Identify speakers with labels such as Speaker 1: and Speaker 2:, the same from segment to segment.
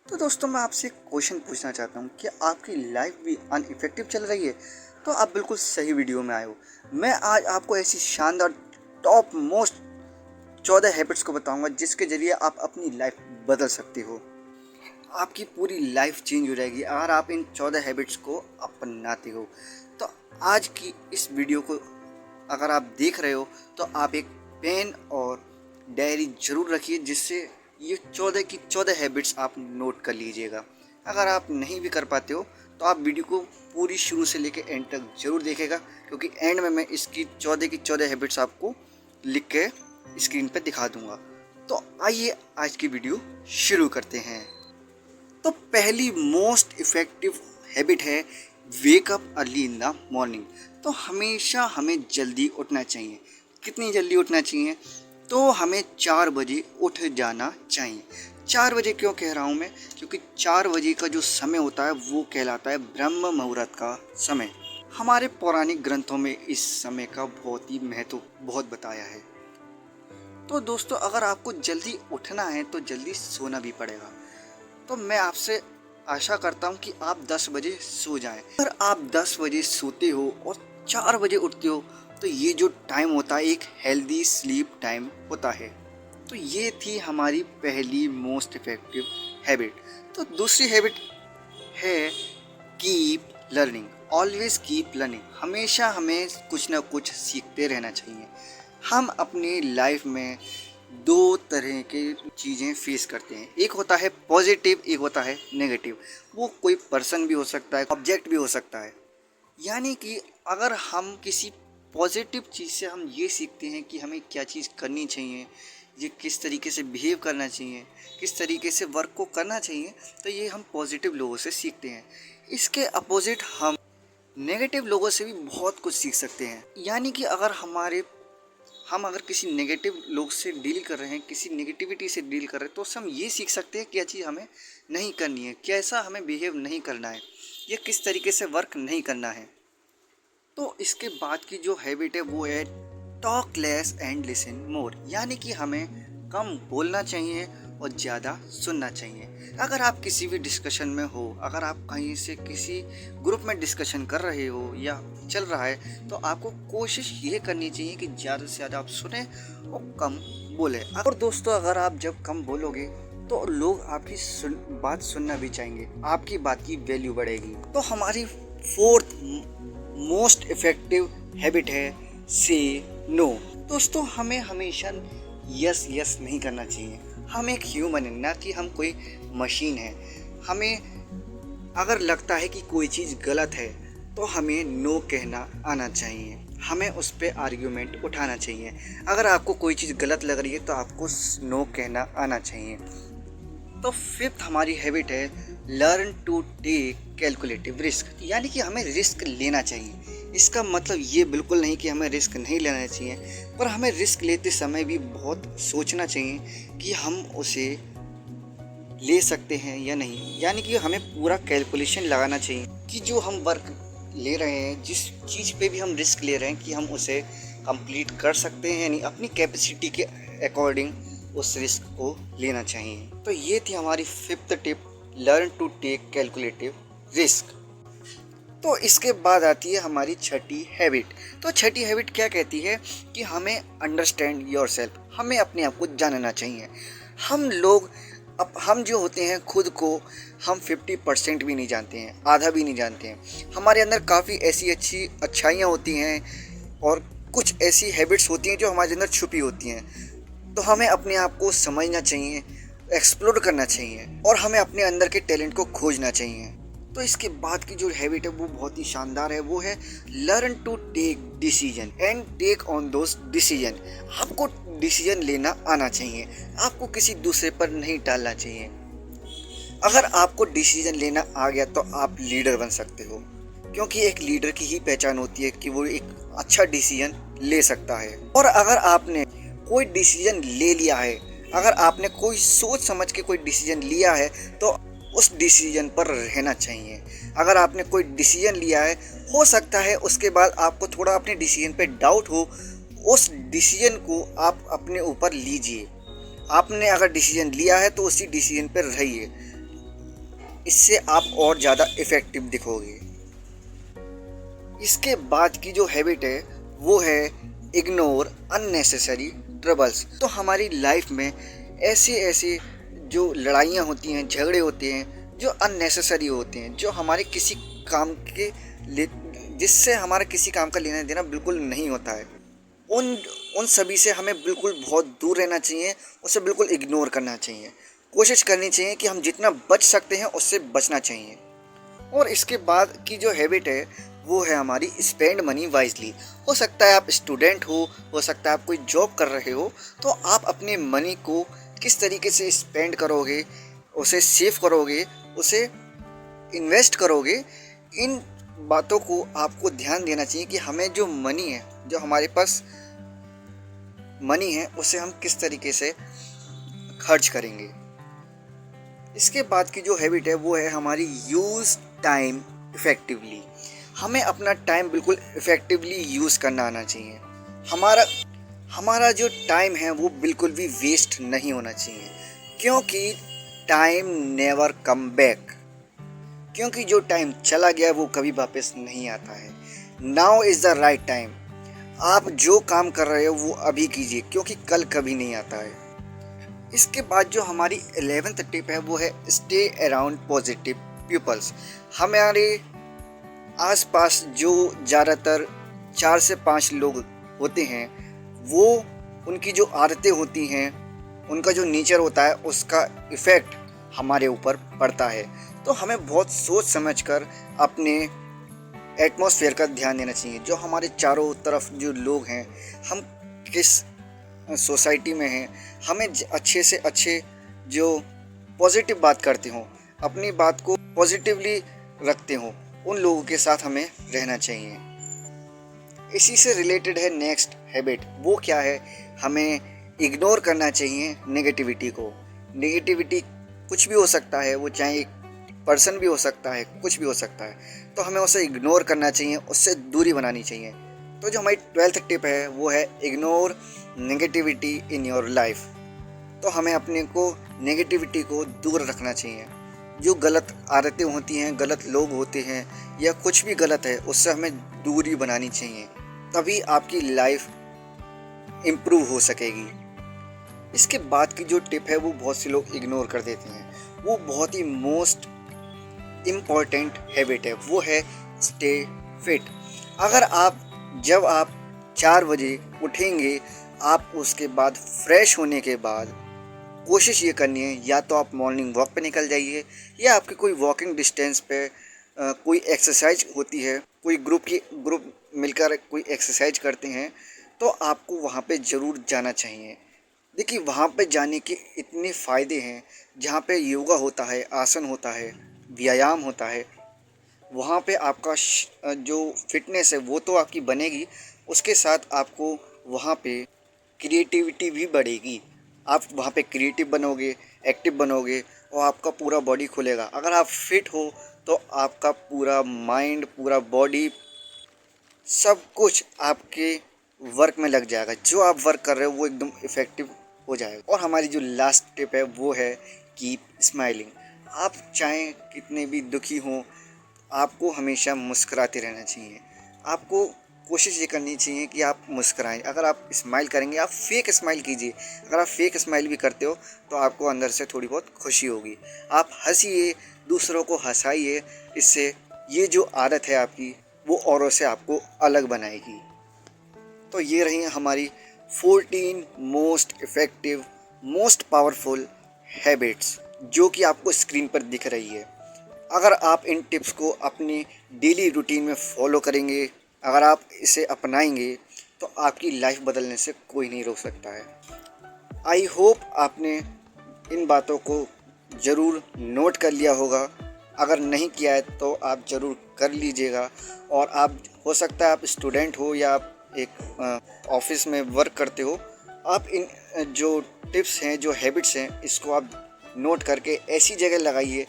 Speaker 1: तो दोस्तों मैं आपसे एक क्वेश्चन पूछना चाहता हूँ कि आपकी लाइफ भी अनइफेक्टिव चल रही है? तो आप बिल्कुल सही वीडियो में आए हो। मैं आज आपको ऐसी शानदार टॉप मोस्ट 14 हैबिट्स को बताऊंगा जिसके ज़रिए आप अपनी लाइफ बदल सकते हो। आपकी पूरी लाइफ चेंज हो जाएगी अगर आप इन 14 हैबिट्स को अपनाते हो। तो आज की इस वीडियो को अगर आप देख रहे हो तो आप एक पेन और डायरी ज़रूर रखिए जिससे ये 14 की 14 हैबिट्स आप नोट कर लीजिएगा। अगर आप नहीं भी कर पाते हो तो आप वीडियो को पूरी शुरू से लेकर एंड तक ज़रूर देखेगा, क्योंकि एंड में मैं इसकी 14 की 14 हैबिट्स आपको लिख के स्क्रीन पे दिखा दूंगा। तो आइए आज की वीडियो शुरू करते हैं। तो पहली मोस्ट इफ़ेक्टिव हैबिट है wake up early in the morning. तो हमेशा हमें जल्दी उठना चाहिए। कितनी जल्दी उठना चाहिए? तो हमें 4 बजे उठ जाना चाहिए। 4 बजे क्यों कह रहा हूँ मैं? क्योंकि 4 बजे का जो समय होता है वो कहलाता है ब्रह्म मुहूर्त का समय। हमारे पौराणिक ग्रंथों में इस समय का बहुत ही महत्व बहुत बताया है। तो दोस्तों अगर आपको जल्दी उठना है तो जल्दी सोना भी पड़ेगा। तो मैं आपसे आशा करता हूँ कि आप 10 बजे सो जाएं। अगर आप 10 बजे सोते हो और 4 बजे उठते हो तो ये जो टाइम होता है एक हेल्दी स्लीप टाइम होता है। तो ये थी हमारी पहली मोस्ट इफेक्टिव हैबिट। तो दूसरी हैबिट है keep learning. Always keep learning. हमेशा हमें कुछ ना कुछ सीखते रहना चाहिए। हम अपनी लाइफ में दो तरह के चीज़ें फेस करते हैं, एक होता है पॉजिटिव, एक होता है नेगेटिव। वो कोई पर्सन भी हो सकता है, ऑब्जेक्ट भी हो सकता है। यानी कि अगर हम किसी पॉजिटिव चीज़ से हम ये सीखते हैं कि हमें क्या चीज़ करनी चाहिए, ये किस तरीके से बिहेव करना चाहिए, किस तरीके से वर्क को करना चाहिए, तो ये हम पॉजिटिव लोगों से सीखते हैं। इसके अपोजिट हम नेगेटिव लोगों से भी बहुत कुछ सीख सकते हैं। यानी कि हम अगर किसी नेगेटिव लोग से डील कर रहे हैं, किसी नेगेटिविटी से डील कर रहे हैं, तो उससे हम ये सीख सकते हैं क्या चीज़ हमें नहीं करनी है, कैसा हमें बिहेव नहीं करना है, ये किस तरीके से वर्क नहीं करना है। तो इसके बाद की जो हैबिट है वो है talk less and listen more. यानी कि हमें कम बोलना चाहिए और ज़्यादा सुनना चाहिए। अगर आप किसी भी डिस्कशन में हो, अगर आप कहीं से किसी ग्रुप में डिस्कशन कर रहे हो या चल रहा है, तो आपको कोशिश ये करनी चाहिए कि ज़्यादा से ज़्यादा आप सुने और कम बोले। और दोस्तों अगर आप जब कम बोलोगे तो लोग आपकी बात सुनना भी चाहेंगे, आपकी बात की वैल्यू बढ़ेगी। तो हमारी फोर्थ मोस्ट इफेक्टिव हैबिट है से नो। दोस्तों हमें हमेशा यस यस नहीं करना चाहिए। हम एक ह्यूमन है, ना कि हम कोई मशीन है। हमें अगर लगता है कि कोई चीज़ गलत है तो हमें नो कहना आना चाहिए, हमें उस पर आर्ग्यूमेंट उठाना चाहिए। अगर आपको कोई चीज़ गलत लग रही है तो आपको नो कहना आना चाहिए। तो फिफ्थ हमारी हैबिट है learn to take calculative risk. यानी कि हमें रिस्क लेना चाहिए। इसका मतलब ये बिल्कुल नहीं कि हमें रिस्क नहीं लेना चाहिए, पर हमें रिस्क लेते समय भी बहुत सोचना चाहिए कि हम उसे ले सकते हैं या नहीं। यानी कि हमें पूरा कैलकुलेशन लगाना चाहिए कि जो हम वर्क ले रहे हैं, जिस चीज़ पे भी हम रिस्क ले रहे हैं, कि हम उसे कंप्लीट कर सकते हैं या नहीं। अपनी कैपेसिटी के अकॉर्डिंग उस रिस्क को लेना चाहिए। तो ये थी हमारी fifth tip, learn to take calculative risk. तो इसके बाद आती है हमारी छठी हैबिट। तो छठी हैबिट क्या कहती है कि हमें अंडरस्टैंड योरसेल्फ। हमें अपने आप को जानना चाहिए। हम जो होते हैं खुद को हम 50% भी नहीं जानते हैं, आधा भी नहीं जानते हैं। हमारे अंदर काफ़ी ऐसी अच्छी अच्छाइयाँ होती हैं और कुछ ऐसी हैबिट्स होती हैं जो हमारे अंदर छुपी होती हैं। तो हमें अपने आप को समझना चाहिए, एक्सप्लोर करना चाहिए और हमें अपने अंदर के टैलेंट को खोजना चाहिए। तो इसके बाद की जो हैबिट है वो बहुत ही शानदार है, वो है learn to take decision and take on those decision. आपको डिसीजन लेना आना चाहिए, आपको किसी दूसरे पर नहीं टालना चाहिए। अगर आपको डिसीजन लेना आ गया तो आप लीडर बन सकते हो, क्योंकि एक लीडर की ही पहचान होती है कि वो एक अच्छा डिसीजन ले सकता है। और अगर आपने कोई डिसीजन ले लिया है, अगर आपने कोई सोच समझ के कोई डिसीजन लिया है, तो उस डिसीजन पर रहना चाहिए। अगर आपने कोई डिसीजन लिया है, हो सकता है उसके बाद आपको थोड़ा अपने डिसीजन पे डाउट हो, उस डिसीजन को आप अपने ऊपर लीजिए। आपने अगर डिसीजन लिया है तो उसी डिसीजन पर रहिए। इससे आप और ज़्यादा इफ़ेक्टिव दिखोगे। इसके बाद की जो हैबिट है वो है इग्नोर अननेसेसरी ट्रबल्स। तो हमारी लाइफ में ऐसी ऐसी जो लड़ाइयाँ होती हैं, झगड़े होते हैं जो अननेसेसरी होते हैं, जो हमारे किसी काम के जिससे हमारा किसी काम का लेना देना बिल्कुल नहीं होता है, उन उन सभी से हमें बिल्कुल बहुत दूर रहना चाहिए, उसे बिल्कुल इग्नोर करना चाहिए। कोशिश करनी चाहिए कि हम जितना बच सकते हैं उससे बचना चाहिए। और इसके बाद की जो हैबिट है वो है हमारी स्पेंड मनी वाइजली। हो सकता है आप स्टूडेंट हो सकता है आप कोई जॉब कर रहे हो, तो आप अपने मनी को किस तरीके से स्पेंड करोगे, उसे सेव करोगे, उसे इन्वेस्ट करोगे, इन बातों को आपको ध्यान देना चाहिए कि हमें जो मनी है, जो हमारे पास मनी है, उसे हम किस तरीके से खर्च करेंगे। इसके बाद की जो हैबिट है वो है हमारी यूज़ टाइम इफ़ेक्टिवली। हमें अपना टाइम बिल्कुल इफ़ेक्टिवली यूज़ करना आना चाहिए। हमारा हमारा जो टाइम है वो बिल्कुल भी वेस्ट नहीं होना चाहिए, क्योंकि टाइम नेवर कम बैक। क्योंकि जो टाइम चला गया वो कभी वापस नहीं आता है। Now is the right time. आप जो काम कर रहे हो वो अभी कीजिए, क्योंकि कल कभी नहीं आता है। इसके बाद जो हमारी 11th टिप है वो है स्टे अराउंड पॉजिटिव पीपल्स। हमारे आसपास जो ज़्यादातर 4 से 5 लोग होते हैं, वो उनकी जो आदतें होती हैं, उनका जो नेचर होता है, उसका इफ़ेक्ट हमारे ऊपर पड़ता है। तो हमें बहुत सोच समझकर अपने एटमॉस्फेयर का ध्यान देना चाहिए। जो हमारे चारों तरफ जो लोग हैं, हम किस सोसाइटी में हैं, हमें अच्छे से अच्छे जो पॉजिटिव बात करते हों, अपनी बात को पॉजिटिवली रखते हों, उन लोगों के साथ हमें रहना चाहिए। इसी से रिलेटेड है नेक्स्ट हैबिट। वो क्या है? हमें इग्नोर करना चाहिए नेगेटिविटी को। नेगेटिविटी कुछ भी हो सकता है, वो चाहे एक पर्सन भी हो सकता है, कुछ भी हो सकता है, तो हमें उसे इग्नोर करना चाहिए, उससे दूरी बनानी चाहिए। तो जो हमारी 12th टिप है वो है ignore negativity in your life. तो हमें अपने को नेगेटिविटी को दूर रखना चाहिए। जो गलत आदतें होती हैं, गलत लोग होते हैं, या कुछ भी गलत है, उससे हमें दूरी बनानी चाहिए, तभी आपकी लाइफ इम्प्रूव हो सकेगी। इसके बाद की जो टिप है वो बहुत से लोग इग्नोर कर देते हैं, वो बहुत ही मोस्ट इम्पॉर्टेंट हैबिट है, वो है स्टे फिट। अगर जब आप 4 बजे उठेंगे, आप उसके बाद फ्रेश होने के बाद कोशिश ये करनी है, या तो आप मॉर्निंग वॉक पे निकल जाइए, या आपकी कोई वॉकिंग डिस्टेंस पे कोई एक्सरसाइज होती है, कोई ग्रुप मिलकर कोई एक्सरसाइज करते हैं, तो आपको वहाँ पे ज़रूर जाना चाहिए। देखिए, वहाँ पे जाने के इतने फ़ायदे हैं। जहाँ पे योगा होता है, आसन होता है, व्यायाम होता है, वहाँ पे आपका जो फिटनेस है वो तो आपकी बनेगी, उसके साथ आपको वहाँ पे क्रिएटिविटी भी बढ़ेगी। आप वहाँ पे क्रिएटिव बनोगे, एक्टिव बनोगे, और आपका पूरा बॉडी खुलेगा। अगर आप फिट हो तो आपका पूरा माइंड, पूरा बॉडी, सब कुछ आपके वर्क में लग जाएगा। जो आप वर्क कर रहे हो वो एकदम इफ़ेक्टिव हो जाएगा। और हमारी जो लास्ट टिप है वो है कीप स्माइलिंग। आप चाहे कितने भी दुखी हों, आपको हमेशा मुस्कुराते रहना चाहिए। आपको कोशिश ये करनी चाहिए कि आप मुस्कुराएं। अगर आप स्माइल करेंगे, आप फेक स्माइल कीजिए। अगर आप फेक स्माइल भी करते हो तो आपको अंदर से थोड़ी बहुत खुशी होगी। आप हंसिए, दूसरों को हंसाइए। इससे ये जो आदत है आपकी, वो औरों से आपको अलग बनाएगी। तो ये रही हमारी 14 most effective, most powerful habits, जो कि आपको स्क्रीन पर दिख रही है। अगर आप इन टिप्स को अपनी डेली रूटीन में फॉलो करेंगे, अगर आप इसे अपनाएंगे, तो आपकी लाइफ बदलने से कोई नहीं रोक सकता है। आई होप आपने इन बातों को ज़रूर नोट कर लिया होगा। अगर नहीं किया है तो आप ज़रूर कर लीजिएगा। और आप, हो सकता है आप स्टूडेंट हो या आप एक ऑफिस में वर्क करते हो, आप इन जो टिप्स हैं, जो हैबिट्स हैं, इसको आप नोट करके ऐसी जगह लगाइए।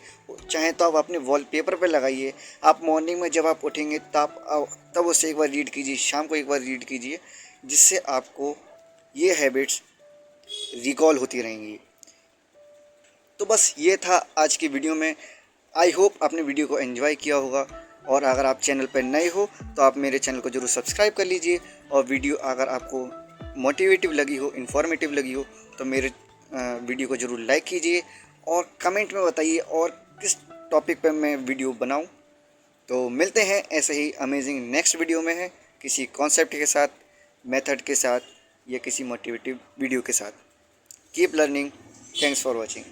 Speaker 1: चाहे तो आप अपने वॉलपेपर पर लगाइए। आप मॉर्निंग में जब आप उठेंगे तब उसे एक बार रीड कीजिए, शाम को एक बार रीड कीजिए, जिससे आपको ये हैबिट्स रिकॉल होती रहेंगी। तो बस ये था आज की वीडियो में। आई होप आपने वीडियो को एंजॉय किया होगा, और अगर आप चैनल पर नए हो तो आप मेरे चैनल को ज़रूर सब्सक्राइब कर लीजिए, और वीडियो अगर आपको मोटिवेटिव लगी हो, इन्फॉर्मेटिव लगी हो, तो मेरे वीडियो को ज़रूर लाइक कीजिए और कमेंट में बताइए और किस टॉपिक पर मैं वीडियो बनाऊं। तो मिलते हैं ऐसे ही अमेजिंग नेक्स्ट वीडियो में है, किसी कॉन्सेप्ट के साथ, मेथड के साथ, या किसी मोटिवेटिव वीडियो के साथ। Keep learning. Thanks for watching.